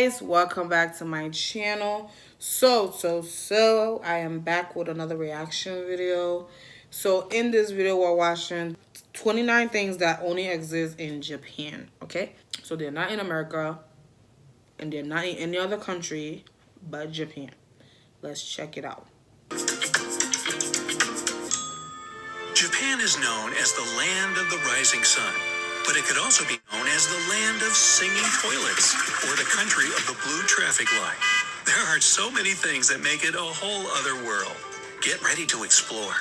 Guys, welcome back to my channel. So I am back with another reaction video. So in this video we're watching 29 things that only exist in Japan. Okay, so they're not in America and they're not in any other country but Japan. Let's check it out. Japan is known as the land of the rising sun, but it could also be known as the land of singing toilets or the country of the blue traffic light. There are so many things that make it a whole other world. Get ready to explore.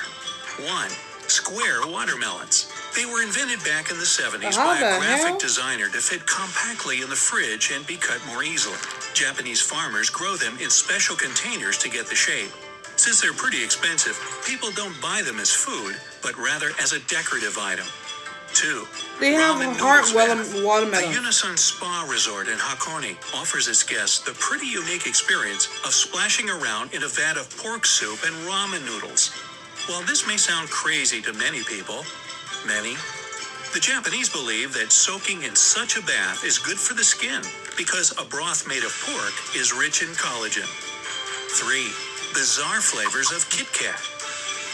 1. Square watermelons. They were invented back in the 70s by a graphic designer to fit compactly in the fridge and be cut more easily. Japanese farmers grow them in special containers to get the shape. Since they're pretty expensive, people don't buy them as food, but rather as a decorative item. 2. They have a heart watermelon. The Unison Spa Resort in Hakone offers its guests the pretty unique experience of splashing around in a vat of pork soup and ramen noodles. While this may sound crazy to many people, the Japanese believe that soaking in such a bath is good for the skin because a broth made of pork is rich in collagen. 3. Bizarre flavors of Kit Kat.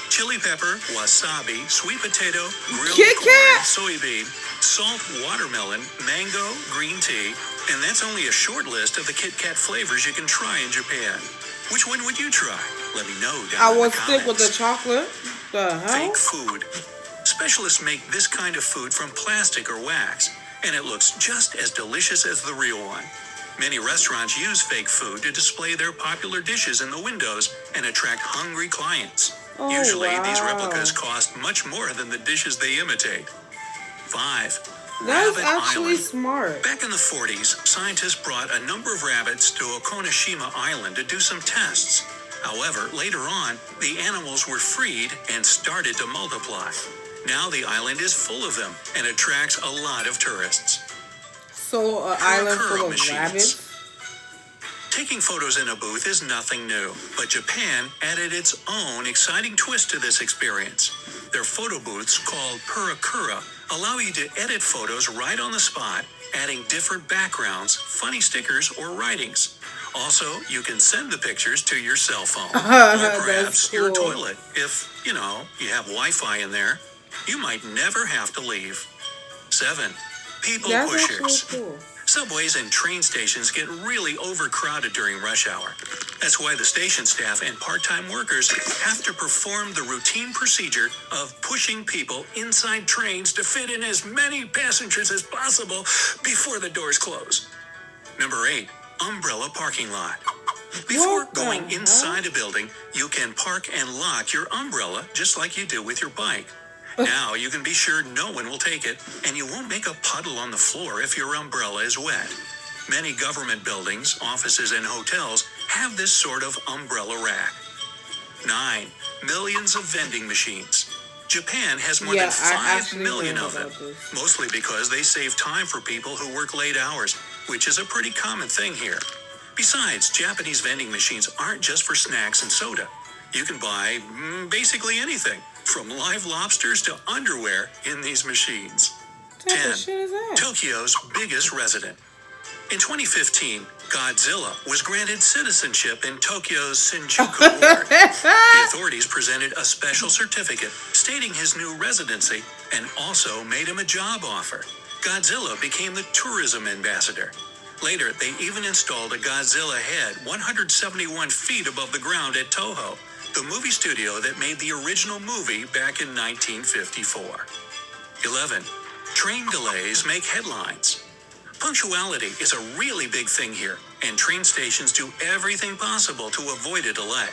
Chili pepper, wasabi, sweet potato, grilled corn, soybean, salt, watermelon, mango, green tea, and that's only a short list of the Kit Kat flavors you can try in Japan. Which one would you try? Let me know down in the comments. I will stick with the chocolate. The hell? Fake food. Specialists make this kind of food from plastic or wax, and it looks just as delicious as the real one. Many restaurants use fake food to display their popular dishes in the windows and attract hungry clients. Usually, these replicas cost much more than the dishes they imitate. 5. That's Rabbit actually Island. smart. Back in the 40s, scientists brought a number of rabbits to Okoneshima Island to do some tests. However, later on, the animals were freed and started to multiply. Now the island is full of them and attracts a lot of tourists. So, an island full of rabbits? Taking photos in a booth is nothing new, but Japan added its own exciting twist to this experience. Their photo booths, called purakura, allow you to edit photos right on the spot, adding different backgrounds, funny stickers, or writings. Also, you can send the pictures to your cell phone, or perhaps your toilet. If, you have Wi-Fi in there, you might never have to leave. 7. People pushers. Cool. Subways and train stations get really overcrowded during rush hour. That's why the station staff and part-time workers have to perform the routine procedure of pushing people inside trains to fit in as many passengers as possible before the doors close. Number 8, umbrella parking lot. Before going inside a building, you can park and lock your umbrella just like you do with your bike. Now you can be sure no one will take it, and you won't make a puddle on the floor if your umbrella is wet. Many government buildings, offices, and hotels have this sort of umbrella rack. 9. Millions of vending machines. Japan has more than 5 million of them, mostly because they save time for people who work late hours, which is a pretty common thing here. Besides, Japanese vending machines aren't just for snacks and soda. You can buy basically anything, from live lobsters to underwear in these machines. 10. Tokyo's biggest resident. In 2015, Godzilla was granted citizenship in Tokyo's Shinjuku ward. The authorities presented a special certificate stating his new residency and also made him a job offer. Godzilla became the tourism ambassador. Later, they even installed a Godzilla head 171 feet above the ground at Toho, the movie studio that made the original movie back in 1954. 11. Train delays make headlines. Punctuality is a really big thing here, and train stations do everything possible to avoid a delay.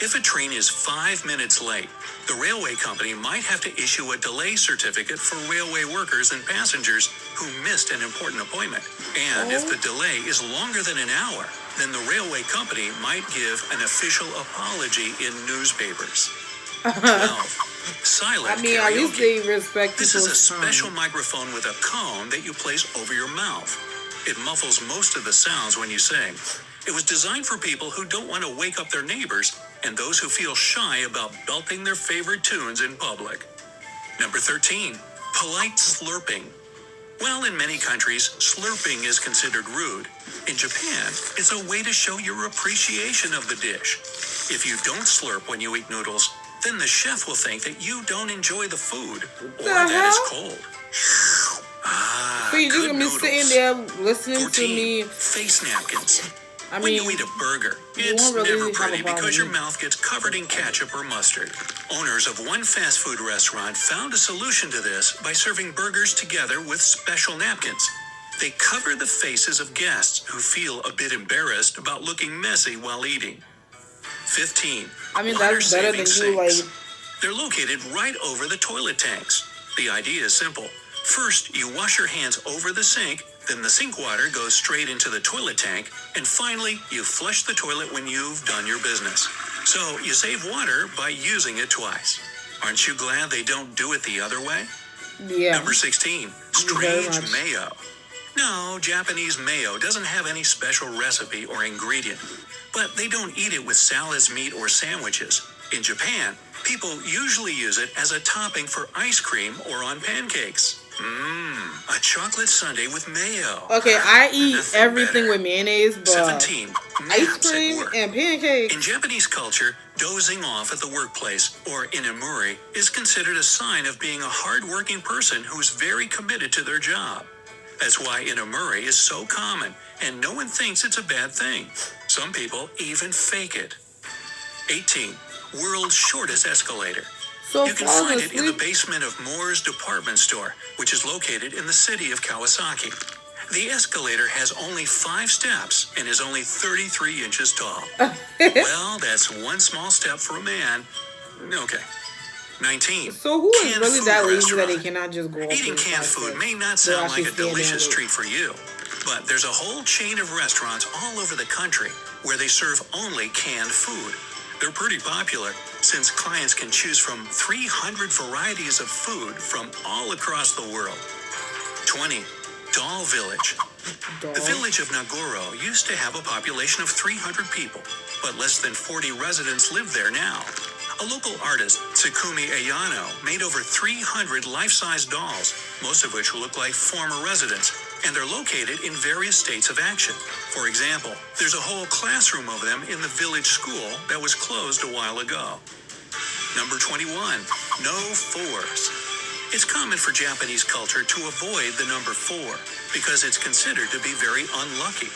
If a train is 5 minutes late, the railway company might have to issue a delay certificate for railway workers and passengers who missed an important appointment. And if the delay is longer than an hour, then the railway company might give an official apology in newspapers. 12. Silent karaoke. At least they respect This is a special microphone with a cone that you place over your mouth. It muffles most of the sounds when you sing. It was designed for people who don't want to wake up their neighbors and those who feel shy about belting their favorite tunes in public. Number 13. Polite slurping. Well, in many countries, slurping is considered rude. In Japan, it's a way to show your appreciation of the dish. If you don't slurp when you eat noodles, then the chef will think that you don't enjoy the food or that it's cold. So you're just gonna be sitting there listening 14. to me. Face napkins. I When mean, you eat a burger, you it's won't really never have a pretty problem. because your mouth gets covered in ketchup or mustard. Owners of one fast food restaurant found a solution to this by serving burgers together with special napkins. They cover the faces of guests who feel a bit embarrassed about looking messy while eating. 15. I mean, that's better than water-saving you like. sinks. They're located right over the toilet tanks. The idea is simple. First, you wash your hands over the sink, then the sink water goes straight into the toilet tank, and finally, you flush the toilet when you've done your business. So, you save water by using it twice. Aren't you glad they don't do it the other way? Yeah. Number 16, Very strange much. mayo. No, Japanese mayo doesn't have any special recipe or ingredient, but they don't eat it with salads, meat, or sandwiches. In Japan, people usually use it as a topping for ice cream or on pancakes. A chocolate sundae with mayo. Okay, I eat Nothing everything better. with mayonnaise, but 17, ice naps at cream work. and pancakes. In Japanese culture, dozing off at the workplace, or inamuri, is considered a sign of being a hard-working person who's very committed to their job. That's why inamuri is so common, and no one thinks it's a bad thing. Some people even fake it. 18. World's shortest escalator. So You can fall find it in the asleep. basement of Moore's department store, which is located in the city of Kawasaki. The escalator has only 5 steps and is only 33 inches tall. Well, that's one small step for a man. Okay. 19. So who is Canned really food that lazy that they restaurant. cannot just go up Eating to the canned fast food food? may not They'll sound actually like a stand there delicious and wait. treat for you, but there's a whole chain of restaurants all over the country where they serve only canned food. They're pretty popular since clients can choose from 300 varieties of food from all across the world. 20. Doll Village. The Dog. village of Nagoro used to have a population of 300 people, but less than 40 residents live there now. A local artist, Tsukumi Ayano, made over 300 life-size dolls, most of which look like former residents, and they're located in various states of action. For example, there's a whole classroom of them in the village school that was closed a while ago. Number 21, no 4s. It's common for Japanese culture to avoid the number 4 because it's considered to be very unlucky.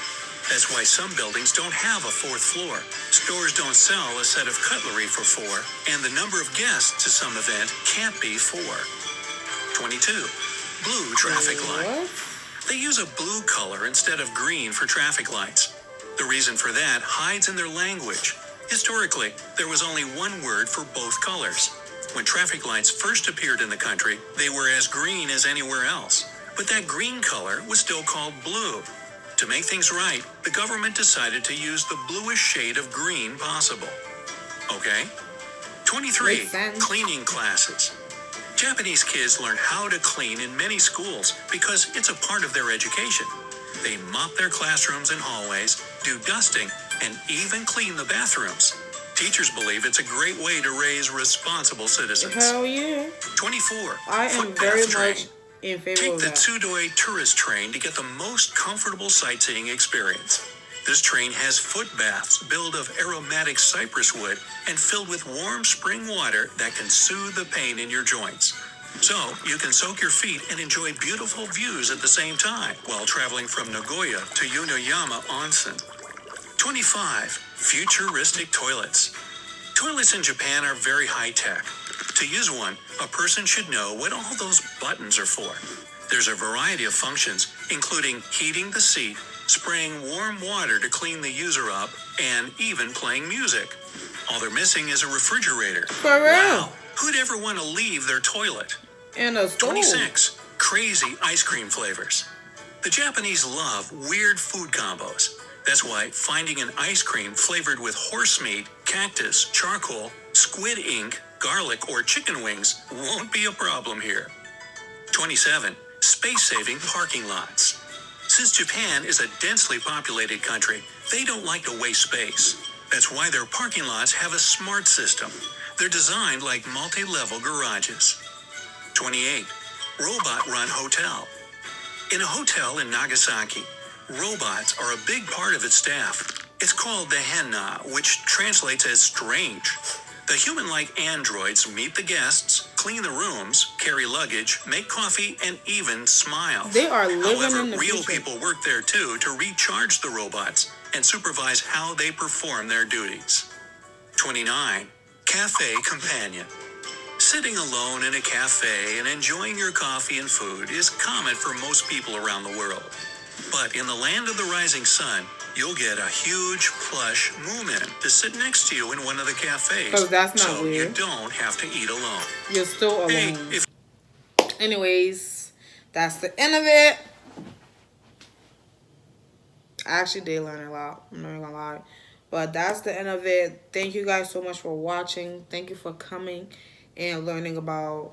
That's why some buildings don't have a 4th floor. Stores don't sell a set of cutlery for 4, and the number of guests to some event can't be 4. 22, blue traffic light. What? They use a blue color instead of green for traffic lights. The reason for that hides in their language. Historically, there was only one word for both colors. When traffic lights first appeared in the country, they were as green as anywhere else. But that green color was still called blue. To make things right, the government decided to use the bluest shade of green possible. Okay? 23, Makes sense. cleaning classes. Japanese kids learn how to clean in many schools because it's a part of their education. They mop their classrooms and hallways, do dusting, and even clean the bathrooms. Teachers believe it's a great way to raise responsible citizens. Hell yeah. 24, I am footbath very train. much in favor Take of the that. Tsudoi tourist train to get the most comfortable sightseeing experience. This train has foot baths built of aromatic cypress wood and filled with warm spring water that can soothe the pain in your joints. So, you can soak your feet and enjoy beautiful views at the same time while traveling from Nagoya to Yunoyama Onsen. 25. Futuristic toilets. Toilets in Japan are very high-tech. To use one, a person should know what all those buttons are for. There's a variety of functions, including heating the seat, spraying warm water to clean the user up, and even playing music. All they're missing is a refrigerator. For real. Wow, who'd ever want to leave their toilet? And a stove. 26. Crazy ice cream flavors. The Japanese love weird food combos. That's why finding an ice cream flavored with horse meat, cactus, charcoal, squid ink, garlic, or chicken wings won't be a problem here. 27. Space-saving parking lots. Since Japan is a densely populated country, they don't like to waste space. That's why their parking lots have a smart system. They're designed like multi-level garages. 28. Robot-run hotel. In a hotel in Nagasaki, robots are a big part of its staff. It's called the henna, which translates as strange. The human-like androids meet the guests, clean the rooms, carry luggage, make coffee, and even smile. They are living However, in the real future. people work there too to recharge the robots and supervise how they perform their duties. 29. Cafe Companion. Sitting alone in a cafe and enjoying your coffee and food is common for most people around the world. But in the land of the rising sun, you'll get a huge plush moomin to sit next to you in one of the cafes. 'Cause that's not so weird. you don't have to eat alone. You're still alone. Hey, if Anyways, that's the end of it. I actually did learn a lot. I'm not even gonna lie. But that's the end of it. Thank you guys so much for watching. Thank you for coming and learning about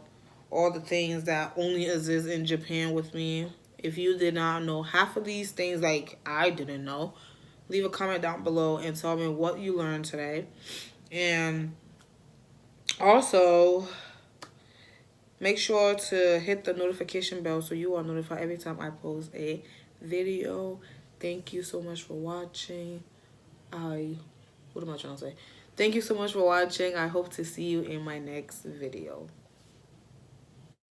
all the things that only exist in Japan with me. If you did not know half of these things like I didn't know, leave a comment down below and tell me what you learned today. And also, make sure to hit the notification bell so you are notified every time I post a video. Thank you so much for watching. What am I trying to say? Thank you so much for watching. I hope to see you in my next video.